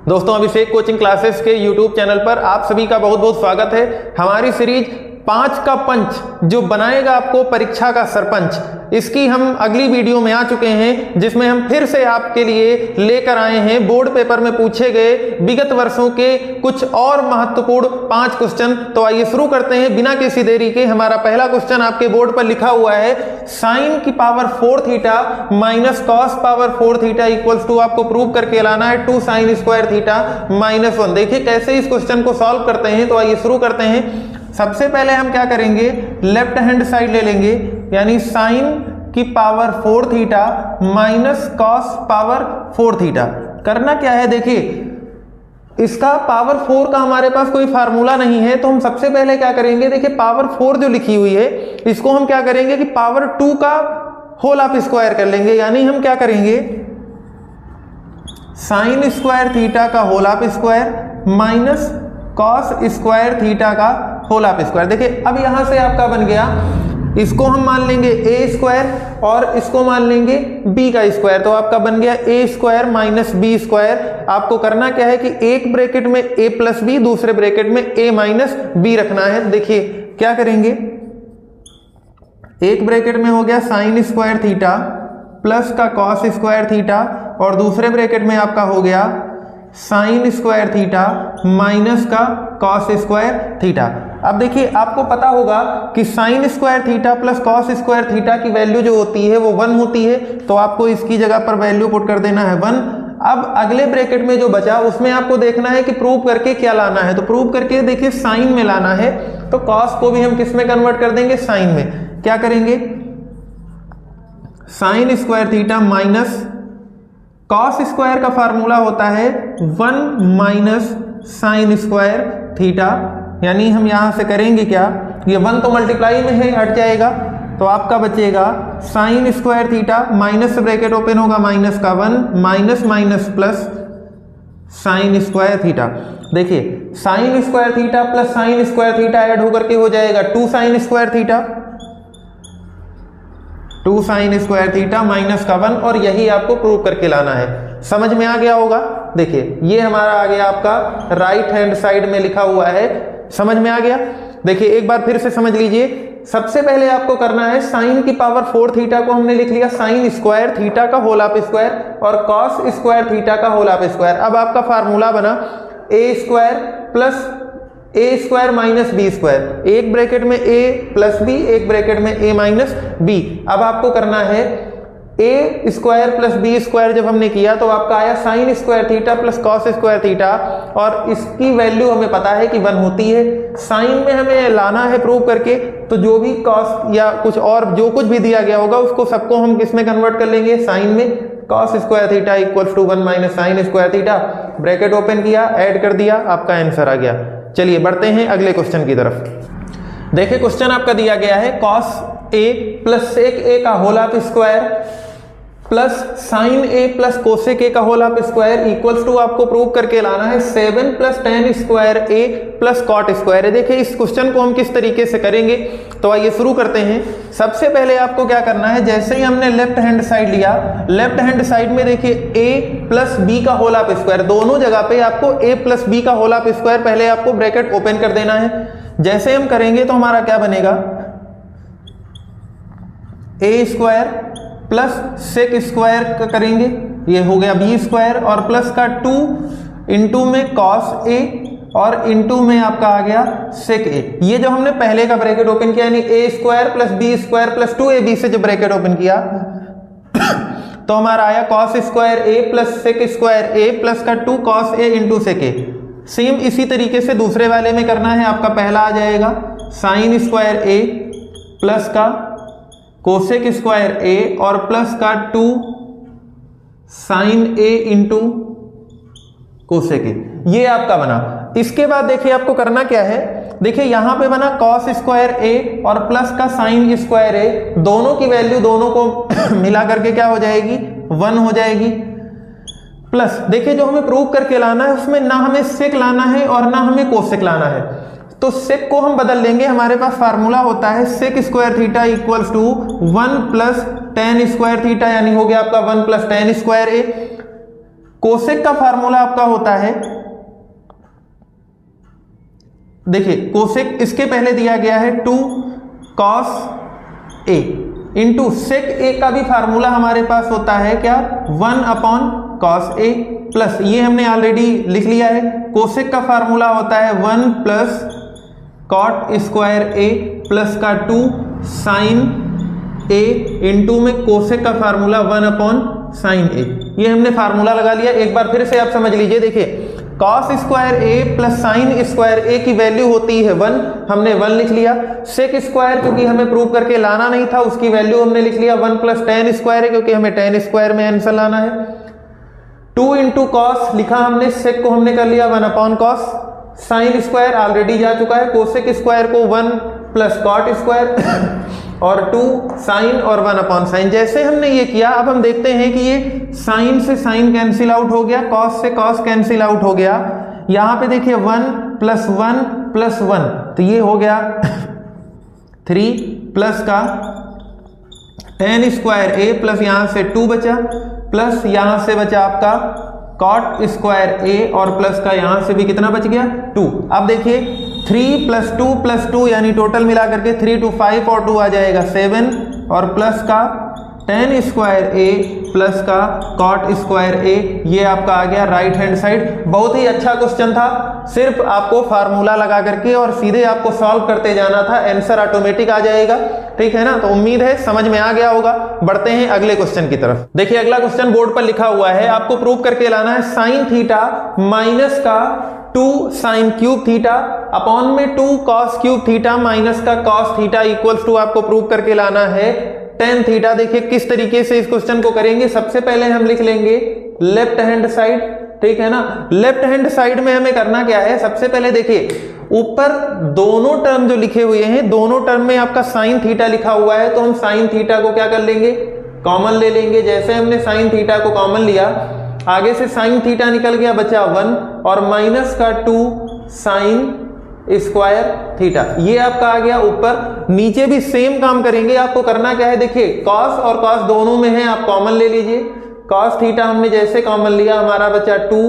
दोस्तों अभिषेक coaching classes के YouTube channel पर आप सभी का बहुत बहुत स्वागत है। हमारी सीरीज 5 का पंच जो बनाएगा आपको परीक्षा का सरपंच, इसकी हम अगली वीडियो में आ चुके हैं, जिसमें हम फिर से आपके लिए लेकर आए हैं बोर्ड पेपर में पूछे गए विगत वर्षों के कुछ और महत्वपूर्ण 5 क्वेश्चन। तो आइए शुरू करते हैं बिना किसी देरी के। हमारा पहला क्वेश्चन आपके बोर्ड पर लिखा हुआ है, साइन की power 4 theta minus cos power 4 theta equals to, आपको प्रूव करके लाना है 2 साइन स्क्वायर थीटा माइनस 1। देखिए कैसे इस क्वेश्चन को सॉल्व करते हैं। तो आइए शुरू करते हैं। सबसे पहले हम क्या करेंगे, लेफ्ट हैंड साइड ले लेंगे, यानी साइन की power 4 theta minus cos power 4 theta. करना क्या है, देखिए इसका पावर 4 का हमारे पास कोई फार्मूला नहीं है, तो हम सबसे पहले क्या करेंगे, देखिए पावर 4 जो लिखी हुई है इसको हम क्या करेंगे कि पावर 2 का होल ऑफ स्क्वायर कर लेंगे। यानी हम क्या करेंगे, साइन स्क्वायर थीटा का whole of square minus cos square theta का होल ऑफ स्क्वायर। देखिए अब यहां से आपका बन गया, इसको हम मान लेंगे ए स्क्वायर और इसको मान लेंगे बी का स्क्वायर, तो आपका बन गया ए स्क्वायर माइनस बी स्क्वायर। आपको करना क्या है कि एक ब्रैकेट में ए प्लस बी, दूसरे ब्रैकेट में ए माइनस बी रखना है। देखिए क्या करेंगे, एक ब्रैकेट में हो गया साइन स्क्वायर थीटा प्लस का कॉस स्क्वायर थीटा और दूसरे ब्रैकेट में आपका हो गया साइन स्क्वायर थीटा माइनस का कॉस स्क्वायर थीटा। अब देखिए आपको पता होगा कि sign square theta plus cos square theta की वैल्यू जो होती है वो 1 होती है, तो आपको इसकी जगह पर वैल्यू पुट कर देना है 1। अब अगले ब्रैकेट में जो बचा उसमें आपको देखना है कि प्रूव करके क्या लाना है, तो प्रूव करके देखिए साइन में लाना है, तो कॉस को भी हम किस में कन्वर्ट कर देंगे, साइन में। क्या करेंगे, sine square theta minus cos square का फार्मूला होता है 1 माइनस साइन स्क्वायर थीटा, यानी हम यहां से करेंगे क्या, ये 1 तो मल्टीप्लाई में है, हट जाएगा, तो आपका बचेगा sine square theta minus bracket open होगा माइनस का 1 minus minus plus sine square theta. देखिए sine square theta plus sine square theta add होकर के हो जाएगा 2 sine square theta, 2 sine square theta minus का 1, और यही आपको प्रूव करके लाना है। समझ में आ गया होगा। देखिए ये हमारा आ गया आपका राइट हैंड साइड में लिखा हुआ है, समझ में आ गया। देखिए एक बार फिर से समझ लीजिए। सबसे पहले आपको करना है, साइन की पावर 4 थीटा को हमने लिख लिया साइन स्क्वायर थीटा का होल ऑफ स्क्वायर और कॉस स्क्वायर थीटा का होल ऑफ स्क्वायर। अब आपका फार्मूला बना ए स्क्वायर प्लस ए स्क्वायर माइनस बी स्क्वायर, एक ब्रैकेट में ए प्लस बी, एक ब्रैकेट में ए माइनस बी। अब आपको करना है ए स्क्वायर प्लस बी स्क्वायर, जब हमने किया तो आपका आया sign square theta plus cos square theta, और इसकी वैल्यू हमें पता है कि 1 होती है। साइन में हमें लाना है प्रूव करके, तो जो भी कॉस या कुछ और जो कुछ भी दिया गया होगा उसको सबको हम किस में कन्वर्ट कर लेंगे, साइन में। Cos square theta equals to 1 minus sine square theta, bracket open किया, ऐड कर दिया, आपका आंसर आ गया। चलिए बढ़ते हैं अगले क्वेश्चन की तरफ। देखिए क्वेश्चन आपका दिया गया है, cos A plus sec A का whole of square plus sine A plus cosec A का whole of square equals to, आपको प्रूव करके लाना है 7 plus tan square A plus cot square है। देखिए इस क्वेश्चन को हम किस तरीके से करेंगे, तो आइए शुरू करते हैं। सबसे पहले आपको क्या करना है, जैसे ही हमने लेफ्ट हैंड साइड लिया, लेफ्ट हैंड साइड में देखिए ए प्लस बी का होल ऑफ स्क्वायर, दोनों जगह पे आपको ए प्लस बी का होल ऑफ स्क्वायर पहले आपको ब्रैकेट ओपन कर देना है। जैसे हम करेंगे तो हमारा क्या बनेगा, ए स्क्वायर प्लस सेक स्क्वायर का करेंगे, ये हो गया बी स्क्वायर, और प्लस का 2 इंटू में कॉस ए और इंटू में आपका आ गया सेक ए। ये जो हमने पहले का ब्रैकेट ओपन किया, यानी A square plus B square plus 2ab से जो ब्रैकेट ओपन किया तो हमारा आया cos square A plus sec square A plus का 2 cos A into sec A. Same इसी तरीके से दूसरे वाले में करना है। आपका पहला आ जाएगा साइन स्क्वायर ए प्लस का कोसेक स्क्वायर ए और प्लस का 2 sine A into cosec A, ये आपका बना। इसके बाद देखिए आपको करना क्या है, देखिए यहां पे बना कॉस स्क्वायर ए और प्लस का साइन स्क्वायर ए, दोनों की वैल्यू दोनों को मिला करके क्या हो जाएगी, 1 हो जाएगी। प्लस देखिए जो हमें प्रूव करके लाना है उसमें ना हमें सेक लाना है और ना हमें कोसेक लाना है, तो सेक को हम बदल लेंगे। हमारे पास फार्मूला होता है sec square theta equals to 1 plus tan square theta, यानी हो गया आपका 1 plus tan square A. Cosec का फार्मूला आपका होता है, देखिए कोसेक इसके पहले दिया गया है 2 cos a into sec A का भी फार्मूला हमारे पास होता है क्या 1/cos a प्लस ये हमने ऑलरेडी लिख लिया है, कोसेक का फार्मूला होता है 1 plus cot square a plus का 2 sin a इंटू में कोसेक का फार्मूला 1/sin a। ये हमने फार्मूला लगा लिया। एक बार फिर से आप समझ लीजिए, देखिए cos square a plus sine square a की वैल्यू होती है 1, हमने 1 लिख लिया। सेक स्क्वायर क्योंकि हमें प्रूव करके लाना नहीं था, उसकी वैल्यू हमने लिख लिया 1 प्लस tan स्क्वायर है क्योंकि हमें tan स्क्वायर में आंसर लाना है। 2 इंटू कॉस लिखा हमने, सेक को हमने कर लिया 1/cos, साइन स्क्वायर ऑलरेडी जा चुका है, कोसेक स्क्वायर को 1 प्लस कॉट स्क्वायर और 2 साइन और 1/sin। जैसे हमने ये किया, अब हम देखते हैं कि ये साइन से साइन कैंसिल आउट हो गया, कॉस से कॉस कैंसिल आउट हो गया। यहां पे देखिए 1 प्लस 1 प्लस 1, तो ये हो गया 3 प्लस का tan स्क्वायर a प्लस यहां से 2 बचा, प्लस यहां से बचा आपका cot स्क्वायर a और प्लस का यहां से भी कितना बच गया 2। अब देखिए 3 प्लस 2 यानी टोटल मिला करके 3 2 5 और 2 आ जाएगा 7 और प्लस का tan स्क्वायर a प्लस का cot स्क्वायर a, ये आपका आ गया राइट हैंड साइड। बहुत ही अच्छा क्वेश्चन था, सिर्फ आपको फार्मूला लगा करके और सीधे आपको सॉल्व करते जाना था, आंसर ऑटोमेटिक आ जाएगा। ठीक है ना, तो उम्मीद है समझ में आ गया होगा। बढ़ते हैं अगले क्वेश्चन की तरफ। देखिए अगला क्वेश्चन बोर्ड पर लिखा हुआ है, आपको प्रूव करके लाना है साइन थीटा माइनस का 2 साइन क्यूब थीटा अपॉन में 2 कॉस क्यूब थीटा माइनस का कॉस थीटा इक्वल्स टू आपको प्रूव करके लाना है टेन थीटा। देखिए किस तरीके से इस क्वेश्चन को करेंगे। सबसे पहले हम लिख लेंगे लेफ्ट हैंड साइड, ठीक है ना। लेफ्ट हैंड साइड में हमें करना क्या है, सबसे पहले देखिए ऊपर दोनों टर्म जो लिखे हुए हैं, दोनों टर्म में आपका साइन थीटा लिखा हुआ है, तो हम साइन थीटा को क्या कर लेंगे, कॉमन ले लेंगे। जैसे हमने साइन थीटा को कॉमन लिया, आगे से साइन थीटा निकल गया, बचा 1 और माइनस का 2 साइन स्क्वायर थीटा, ये आपका आ गया ऊपर। नीचे भी सेम काम करेंगे। आपको करना क्या है, देखिए कॉस और कॉस दोनों में है, आप कॉमन ले लीजिए। कॉस थीटा हमने जैसे कॉमन लिया, हमारा बचा 2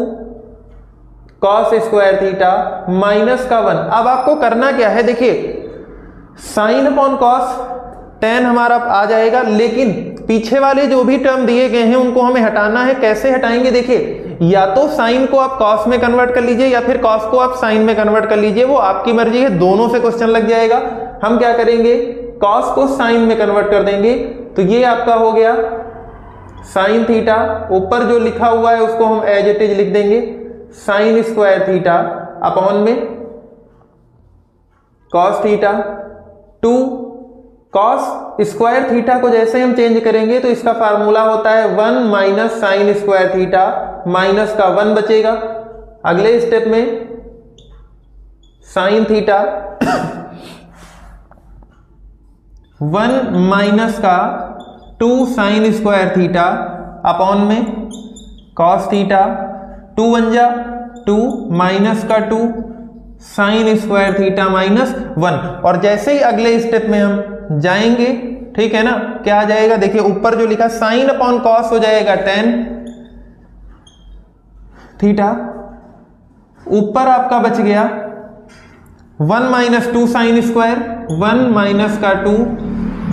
कॉस स्क्वायर थीटा माइनस का 1। अब आपको करना क्या है, देखिए साइन अपॉन कॉस टेन हमारा आ जाएगा, लेकिन पीछे वाले जो भी टर्म दिए गए हैं उनको हमें हटाना है। कैसे हटाएंगे, देखिए या तो साइन को आप कॉस में कन्वर्ट कर लीजिए या फिर कॉस को आप साइन में कन्वर्ट कर लीजिए, वो आपकी मर्जी है, दोनों से क्वेश्चन लग जाएगा। हम क्या करेंगे, कॉस को साइन में कन्वर्ट कर देंगे, तो ये आपका हो गया साइन थीटा। ऊपर जो लिखा हुआ है उसको हम एज इट इज लिख देंगे, साइन स्क्वायर थीटा अपॉन में cos theta 2 cos square theta को जैसे हम चेंज करेंगे तो इसका फार्मूला होता है 1 minus sine square theta minus का 1 बचेगा। अगले स्टेप में साइन थीटा 1 माइनस का 2 साइन स्क्वायर थीटा अपॉन में कॉस थीटा, 2 1 जा 2 माइनस का 2 साइन स्क्वायर थीटा माइनस 1। और जैसे ही अगले स्टेप में हम जाएंगे, ठीक है ना, क्या आ जाएगा, देखिए ऊपर जो लिखा साइन अपॉन कॉस हो जाएगा टेन थीटा, ऊपर आपका बच गया 1 माइनस 2 साइन स्क्वायर, 1 माइनस का 2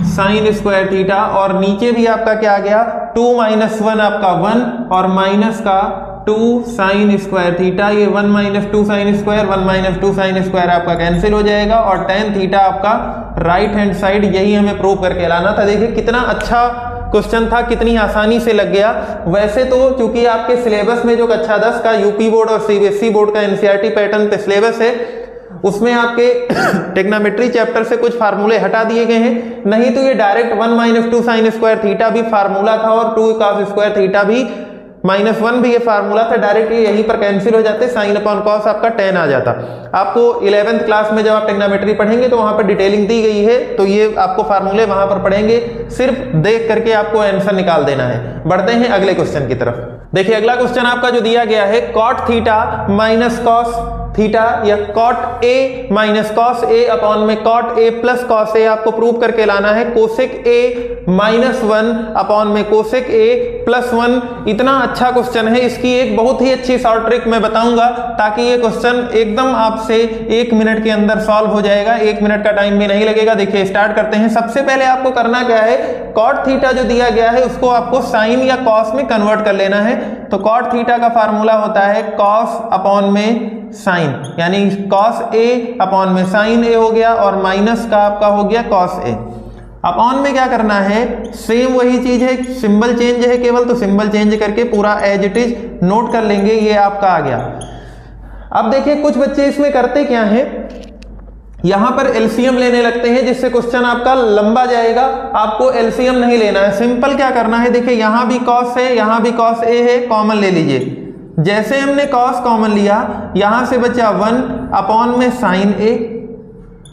साइन स्क्वायर थीटा, और नीचे भी आपका क्या आ गया 2 माइनस 1 आपका 1 और माइनस का 2 साइन स्क्वायर थीटा। ये 1 minus 2 sine square 1 minus 2 sine square आपका कैंसिल हो जाएगा और टेन थीटा आपका राइट हैंड साइड। यही हमें प्रूव करके लाना था। देखिए कितना अच्छा क्वेश्चन था, कितनी आसानी से लग गया। वैसे तो चूंकि आपके सिलेबस में जो कक्षा 10 का यूपी बोर्ड और सीबीएसई बोर्ड का एनसीईआरटी पैटर्न पे सिलेबस है, उसमें आपके टेक्नोमेट्री चैप्टर से कुछ फार्मूले हटा दिए गए हैं, नहीं तो ये direct 1 minus 2 sine square theta भी फार्मूला था और 2 कॉस स्क्वायर थीटा भी -1 भी ये फार्मूला था, डायरेक्ट ये यहीं पर कैंसिल हो जाते, साइन अपॉन कॉस आपका 10 आ जाता। आपको 11th क्लास में जब आप टेक्नोमेट्री पढ़ेंगे तो वहां पर डिटेलिंग दी गई है, तो ये आपको फार्मूले वहां पर पढ़ेंगे, सिर्फ देख करके आपको आंसर निकाल देना है। बढ़ते हैं अगले क्वेश्चन की तरफ। देखिए अगला क्वेश्चन आपका जो दिया गया है, cot theta minus cos theta या cot A minus cos A upon में cot A plus cos A आपको प्रूव करके लाना है। कोसेक ए माइनस 1 अपॉन में कोसेक ए प्लस 1। इतना अच्छा क्वेश्चन है, इसकी एक बहुत ही अच्छी शॉर्ट ट्रिक मैं बताऊंगा ताकि ये क्वेश्चन एकदम आपसे 1 मिनट के अंदर सॉल्व हो जाएगा। 1 मिनट का टाइम भी नहीं लगेगा। देखिए स्टार्ट करते हैं। सबसे पहले आपको करना क्या है, कॉट थीटा जो दिया गया है उसको आपको साइन या कॉस में कन्वर्ट कर लेना है। तो कॉट थीटा का फार्मूला होता है कॉस अपॉन में साइन, यानी कॉस ए अपॉन में साइन ए हो गया और माइनस का आपका हो गया कॉस ए। अपॉन में क्या करना है, सेम वही चीज है, सिंबल चेंज है केवल, तो सिंबल चेंज करके पूरा एज इट इज नोट कर लेंगे। ये आपका आ गया। अब देखिए कुछ बच्चे इसमें करते क्या है, यहां पर एलसीएम लेने लगते हैं जिससे क्वेश्चन आपका लंबा जाएगा। आपको एलसीएम नहीं लेना है, सिंपल क्या करना है, देखिए यहां भी कॉस है, यहां भी कॉस ए है, कॉमन ले लीजिए। जैसे हमने कॉस कॉमन लिया, यहां से बचा 1 अपॉन में साइन ए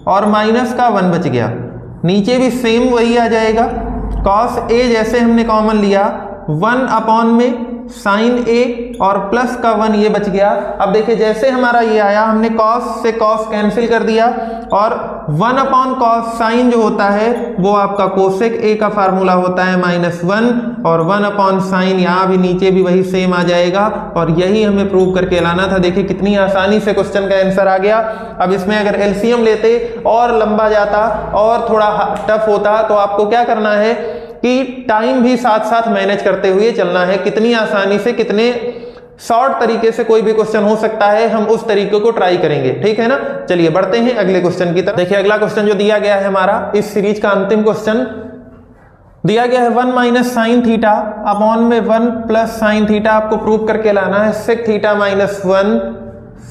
और माइनस का 1 बच गया। नीचे भी सेम वही आ जाएगा, कॉस ए जैसे हमने कॉमन लिया 1 अपॉन में साइन ए और प्लस का 1 ये बच गया। अब देखिए जैसे हमारा ये आया, हमने कॉस से कॉस कैंसिल कर दिया और 1 अपॉन कॉस साइन जो होता है वो आपका कोसेक ए का फार्मूला होता है -1 और 1 अपॉन साइन, यहाँ भी नीचे भी वही सेम आ जाएगा और यही हमें प्रूव करके लाना था। देखिए कितनी आसानी से क्वेश्चन का आंसर आ गया। अब इसमें अगर एलसीएम लेते और लंबा जाता और थोड़ा टफ होता तो आपको क्या करना है कि टाइम भी साथ साथ मैनेज करते हुए चलना है। कितनी आसानी से, कितने शॉर्ट तरीके से कोई भी क्वेश्चन हो सकता है, हम उस तरीके को ट्राई करेंगे, ठीक है ना। चलिए बढ़ते हैं अगले क्वेश्चन की तरफ। देखिए अगला क्वेश्चन जो दिया गया है हमारा, इस सीरीज का अंतिम क्वेश्चन दिया गया है 1 माइनस साइन थीटा अपॉन में 1 प्लस साइन थीटा आपको प्रूव करके लाना है। Sec theta minus 1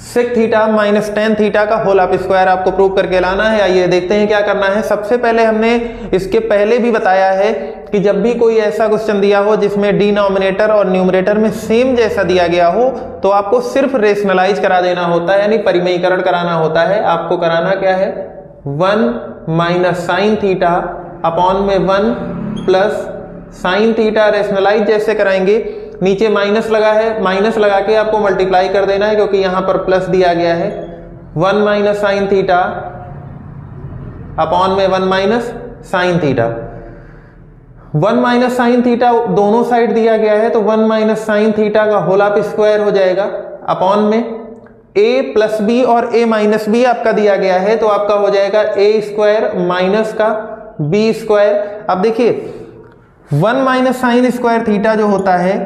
sec theta minus ten theta का होल ऑफ स्क्वायर आपको प्रूव करके लाना है। आइए देखते हैं क्या करना है। सबसे पहले हमने इसके पहले भी बताया है कि जब भी कोई ऐसा क्वेश्चन दिया हो जिसमें डिनोमिनेटर और न्यूमरेटर में सेम जैसा दिया गया हो तो आपको सिर्फ रेशनलाइज करा देना होता है, यानी परिमेयीकरण कराना होता है। आपको कराना क्या है, 1 माइनस साइन थीटा अपॉन में 1 प्लस साइन थीटा। रेशनलाइज जैसे कराएंगे, नीचे माइनस लगा है, माइनस लगा के आपको मल्टीप्लाई कर देना है क्योंकि यहां पर प्लस दिया गया है। 1 माइनस साइन थीटा अपॉन में 1 minus sine theta. 1 minus sine theta दोनों साइड दिया गया है तो 1 माइनस साइन थीटा का होल ऑफ स्क्वायर हो जाएगा अपॉन में a प्लस बी और a माइनस बी आपका दिया गया है तो आपका हो जाएगा a स्क्वायर माइनस का b स्क्वायर। अब देखिए 1 माइनस साइन स्क्वायर थीटा जो होता है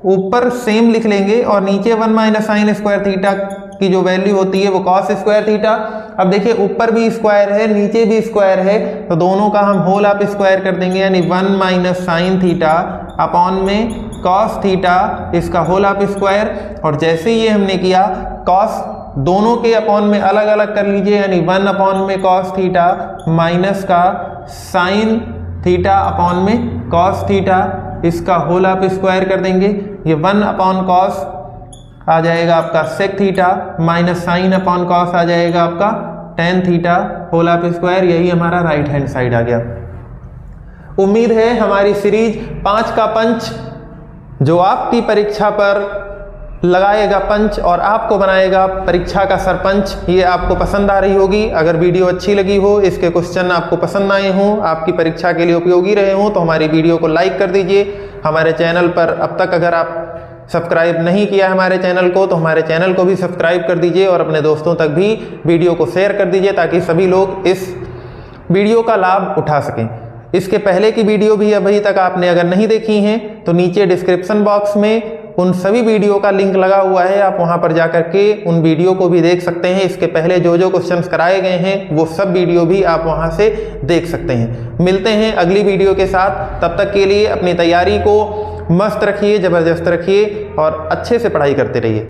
ऊपर सेम लिख लेंगे और नीचे 1 माइनस साइन स्क्वायर थीटा की जो वैल्यू होती है वो कॉस स्क्वायर थीटा। अब देखिए ऊपर भी स्क्वायर है नीचे भी स्क्वायर है तो दोनों का हम होल ऑफ स्क्वायर कर देंगे, यानी 1 माइनस साइन थीटा अपॉन में कॉस थीटा, इसका होल ऑफ स्क्वायर। और जैसे ये हमने किया, कॉस दोनों के अपॉन में अलग अलग कर लीजिए, यानी 1 अपॉन में कॉस थीटा माइनस का साइन थीटा अपॉन में कॉस थीटा, इसका होल ऑफ स्क्वायर कर देंगे। ये 1 अपॉन कॉस आ जाएगा आपका sec theta minus sine upon cos आ जाएगा आपका tan theta whole of square. यही हमारा राइट हैंड साइड आ गया। उम्मीद है हमारी सीरीज 5 का पंच जो आपकी परीक्षा पर लगाएगा पंच और आपको बनाएगा परीक्षा का सरपंच, ये आपको पसंद आ रही होगी। अगर वीडियो अच्छी लगी हो, इसके क्वेश्चन आपको पसंद आए हों, आपकी परीक्षा के लिए उपयोगी रहे हों तो हमारी वीडियो को लाइक कर दीजिए। हमारे चैनल पर अब तक अगर आप सब्सक्राइब नहीं किया हमारे चैनल को तो हमारे चैनल को भी सब्सक्राइब कर दीजिए और अपने दोस्तों तक भी वीडियो को शेयर कर दीजिए ताकि सभी लोग इस वीडियो का लाभ उठा सकें। इसके पहले की वीडियो भी अभी तक आपने अगर नहीं देखी हैं तो नीचे डिस्क्रिप्शन बॉक्स में उन सभी वीडियो का लिंक लगा हुआ है, आप वहां पर जाकर के उन वीडियो को भी देख सकते हैं। इसके पहले जो जो क्वेश्चंस कराए गए हैं वो सब वीडियो भी आप वहां से देख सकते हैं। मिलते हैं अगली वीडियो के साथ, तब तक के लिए अपनी तैयारी को मस्त रखिए, ज़बरदस्त रखिए और अच्छे से पढ़ाई करते रहिए।